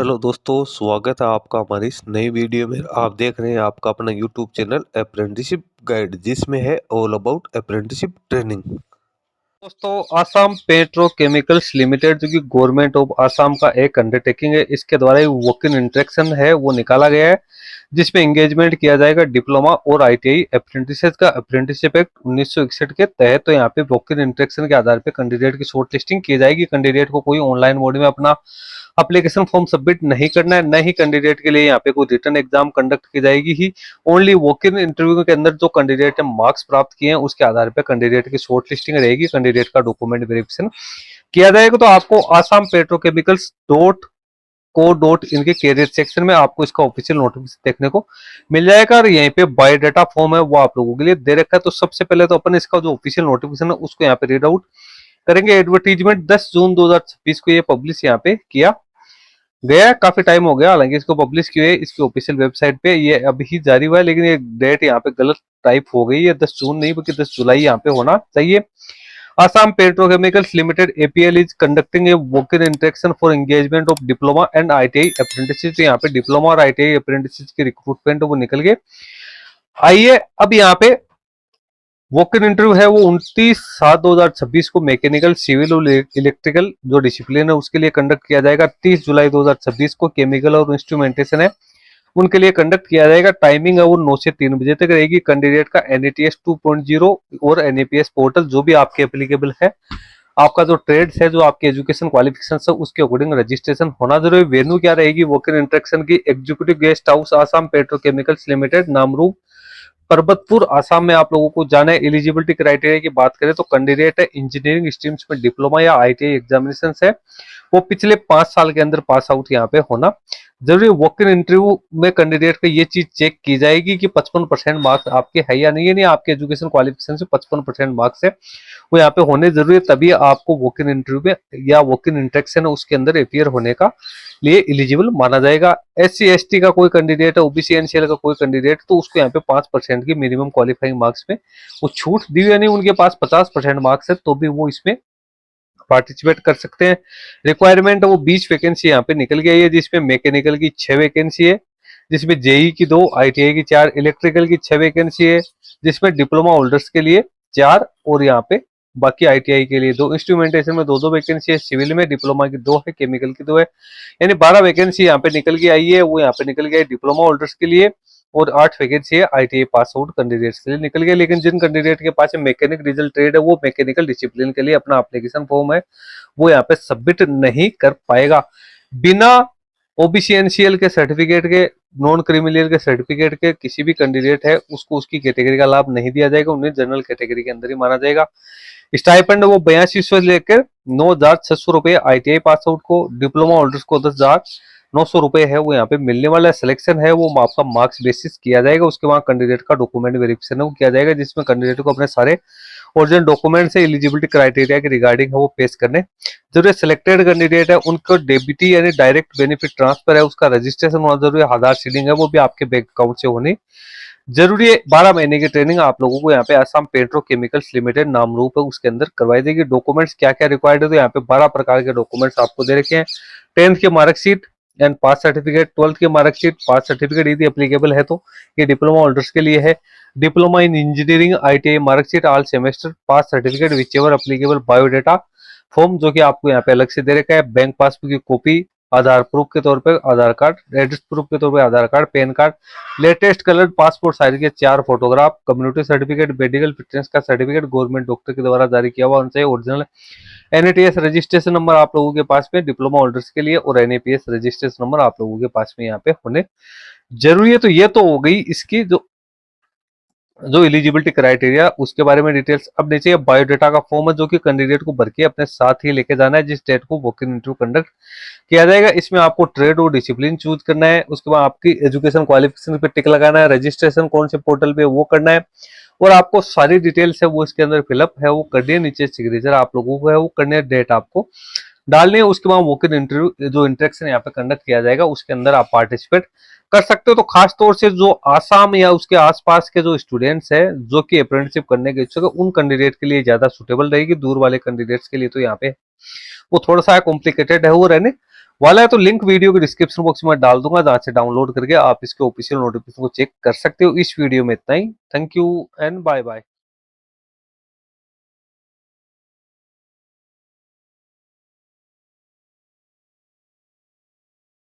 Hello दोस्तों, स्वागत है आपका हमारी इस नई वीडियो में। आप देख रहे हैं आपका अपना यूट्यूब चैनल अप्रेंटिसशिप गाइड, जिसमें है ऑल अबाउट अप्रेंटिसशिप ट्रेनिंग। दोस्तों, आसाम पेट्रोकेमिकल्स लिमिटेड जो कि गवर्नमेंट ऑफ आसाम का एक अंडरटेकिंग है, इसके द्वारा वॉक इन इंस्ट्रक्शन है वो निकाला गया है, जिसमें एंगेजमेंट किया जाएगा डिप्लोमा और आईटीआई अप्रेंटिसेस का अप्रेंटिसशिप एक्ट 1961 के तहत। तो यहाँ पे वॉक इन इंस्ट्रक्शन के आधार पर कैंडिडेट की शॉर्ट लिस्टिंग की जाएगी। कैंडिडेट को कोई ऑनलाइन मोड में अपना एप्लीकेशन फॉर्म सबमिट नहीं करना है, न ही कैंडिडेट के लिए यहाँ पे कोई रिटर्न एग्जाम कंडक्ट की जाएगी ही। ओनली वॉक इन इंटरव्यू के अंदर जो कैंडिडेट ने मार्क्स प्राप्त किए हैं उसके आधार पर कैंडिडेट की शॉर्ट लिस्टिंग रहेगी, कैंडिडेट का डॉक्यूमेंट वेरिफिकेशन किया जाएगा। तो आपको आसाम पेट्रोकेमिकल्स डॉट इनके कैरियर सेक्शन में आपको इसका ऑफिशियल नोटिफिकेशन देखने को मिल जाएगा, और यहीं पे बायोडाटा फॉर्म है वो आप लोगों के लिए दे रखा है। तो सबसे पहले तो अपन इसका जो ऑफिशियल नोटिफिकेशन है उसको यहाँ पे रीड आउट करेंगे। एडवर्टीजमेंट 10 जून 2026 को ये पब्लिश यहाँ पे किया गया है। काफी टाइम हो गया हालांकि इसको पब्लिश किए हुए, इसकी ऑफिशियल वेबसाइट पे ये अभी जारी हुआ है, लेकिन ये डेट यहाँ पे गलत टाइप हो गई है। 10 जून नहीं बल्कि 10 जुलाई यहाँ पे होना चाहिए। Assam Petrochemicals Limited APL is conducting a walk-in interaction for engagement of diploma and ITI apprentices। तो यहाँ पे डिप्लोमा और ITI apprentices की रिक्रूटमेंट वो निकल गए। आइए अब यहाँ पे वॉक इन इंटरव्यू है वो 29/7/2026 को मैकेनिकल, सिविल और इलेक्ट्रिकल जो डिसिप्लिन है उसके लिए कंडक्ट किया जाएगा। 30 जुलाई 2026 को केमिकल और इंस्ट्रूमेंटेशन है उनके लिए कंडक्ट किया जाएगा। टाइमिंग है वो 9 से 3 बजे तक रहेगी। कैंडिडेट का NATS 2.0 और NAPS पोर्टल जो भी आपके एप्लीकेबल है, आपका जो ट्रेड्स है, जो आपके एजुकेशन क्वालिफिकेशन है उसके अकॉर्डिंग रजिस्ट्रेशन होना जरूरी। वेन्यू क्या रहेगी वॉक इन इंटरेक्शन की? Executive guest house Assam Petrochemicals Limited, Namrup, Parbatpur, Assam में आप लोगों को जाना है। एलिजिबिलिटी क्राइटेरिया की बात करें तो कैंडिडेट है इंजीनियरिंग स्ट्रीम्स में डिप्लोमा या ITI एग्जामिनेशन है, वो पिछले 5 साल के अंदर पास आउट यहाँ पे होना जरूरी। वॉक इन इंटरव्यू में कैंडिडेट को ये चीज चेक की जाएगी कि 55% मार्क्स आपके है या नहीं है। नहीं, आपके एजुकेशन क्वालिफिकेशन से 55% मार्क्स है वो यहाँ पे होने जरूरी है, तभी आपको वॉक इन इंटरव्यू में या वॉक इन इंटरेक्शन उसके अंदर अपियर होने का लिए एलिजिबल माना जाएगा। SC ST का कोई कैंडिडेट है, OBC NCL का कोई कैंडिडेट, तो उसको यहाँ पे 5% की मिनिमम क्वालिफाइंग मार्क्स में वो छूट दी हुई है। नहीं, उनके पास 50% मार्क्स है तो भी वो इसमें पार्टिसिपेट कर सकते हैं। रिक्वायरमेंट वो 20 वैकेंसी यहाँ पे निकल गई है, जिसमें मैकेनिकल की 6 वैकेंसी है, जिसमें JEE की 2, ITI की 4, इलेक्ट्रिकल की 6 वैकेंसी है, जिसमें डिप्लोमा होल्डर्स के लिए 4 और यहाँ पे बाकी ITI के लिए 2। इंस्ट्रूमेंटेशन में 2-2 वैकेंसी है, सिविल में डिप्लोमा की 2 है, केमिकल की 2 है, यानी 12 वैकेंसी यहाँ पे निकल के आई है। वो यहाँ पे निकल गया है डिप्लोमा होल्डर्स के लिए, और 8 वैकेंसी है ITI पास आउट कैंडिडेट्स के लिए निकल गया। लेकिन जिन कैंडिडेट के पास मैकेनिक डीजल ट्रेड है वो मैकेनिकल डिसिप्लिन के लिए अपना एप्लीकेशन फॉर्म है वो यहाँ पे सबमिट नहीं कर पाएगा। बिना OBC NCL के सर्टिफिकेट के, नॉन क्रिमिनल के सर्टिफिकेट के किसी भी कैंडिडेट है उसको उसकी कैटेगरी का लाभ नहीं दिया जाएगा, उन्हें जनरल कैटेगरी के अंदर ही माना जाएगा। स्टाइपेंड वो 8200 लेकर 9,600 रुपए ITI पास आउट को, डिप्लोमा होल्डर्स को 10,900 रुपए है वो यहाँ पे मिलने वाला है। सिलेक्शन है वो आपका मार्क्स बेसिस किया जाएगा, उसके बाद कैंडिडेट का डॉक्यूमेंट वेरिफिकेशन है वो किया जाएगा, जिसमें कैंडिडेट को अपने सारे ओरिजिनल डॉक्यूमेंट से एलिजिबिलिटी क्राइटेरिया के रिगार्डिंग है वो पेश करने। जो सिलेक्टेड कैंडिडेट है उनको डेबिटी यानी डायरेक्ट बेनिफिट ट्रांसफर है उसका रजिस्ट्रेशन होना जरूरी है। आधार सीडिंग है वो भी आपके बैंक अकाउंट से होनी जरूरी है। 12 महीने की ट्रेनिंग आप लोगों को यहाँ पे आसाम पेट्रोकेमिकल्स लिमिटेड नामरूप है उसके अंदर करवाई देगी। डॉक्यूमेंट्स क्या क्या रिक्वायर्ड है तो यहाँ पे 12 प्रकार के डॉक्यूमेंट्स आपको दे रखे हैं। 10th की marksheet and pass certificate, 12th की मार्कशीट, पास सर्टिफिकेट यदि एप्लीकेबल है तो ये डिप्लोमा होल्डर्स के लिए है। Diploma in engineering ITI marksheet, all semester, pass certificate which ever applicable, biodata form जो कि आपको यहाँ पे अलग से दे रखा है, बैंक पासबुक की कॉपी, आधार प्रूफ के तौर पे आधार कार्ड, एड्रेस प्रूफ के तौर पे Aadhaar card, PAN card, latest colour passport size के 4 photograph, community certificate, medical fitness का सर्टिफिकेट गवर्नमेंट डॉक्टर के द्वारा जारी किया हुआ उनसे ओरिजिनल। NATS रजिस्ट्रेशन नंबर आप लोगों के पास में डिप्लोमा होल्डर्स के लिए, और NAPS रजिस्ट्रेशन नंबर आप लोगों के पास में यहाँ पे होने जरूरी है। तो ये तो हो गई इसकी जो एलिजिबिलिटी क्राइटेरिया, उसके बारे में डिटेल्स। अब नीचे बायोडाटा का फॉर्म है जो कि कैंडिडेट को भर के अपने साथ ही लेके जाना है जिस डेट को वॉक इन इंटरव्यू कंडक्ट किया जाएगा। इसमें आपको ट्रेड और डिसिप्लिन चूज करना है, उसके बाद आपकी एजुकेशन क्वालिफिकेशन पे टिक लगाना है, रजिस्ट्रेशन कौन से पोर्टल पे वो करना है, और आपको सारी डिटेल्स है वो इसके अंदर फिलअप है वो करनी है। नीचे सिग्नेचर आप लोगों को है वो करने है, डेट आपको डालनी है। उसके बाद वॉक इन इंटरव्यू जो इंटरेक्शन यहाँ पे कंडक्ट किया जाएगा उसके अंदर आप पार्टिसिपेट कर सकते हो। तो खास तौर से जो आसाम या उसके आसपास के जो स्टूडेंट्स हैं जो कि अप्रेंटिसशिप करने के इच्छुक है उन कैंडिडेट के लिए ज्यादा सुटेबल रहेगी। दूर वाले कैंडिडेट्स के लिए तो यहाँ पे वो थोड़ा सा कॉम्प्लिकेटेड है वो रहने वाला है, तो लिंक वीडियो के डिस्क्रिप्शन बॉक्स में डाल दूंगा, जहां से डाउनलोड करके आप इसके ऑफिशियल नोटिफिकेशन को चेक कर सकते हो। इस वीडियो में इतना ही। Thank you and bye bye.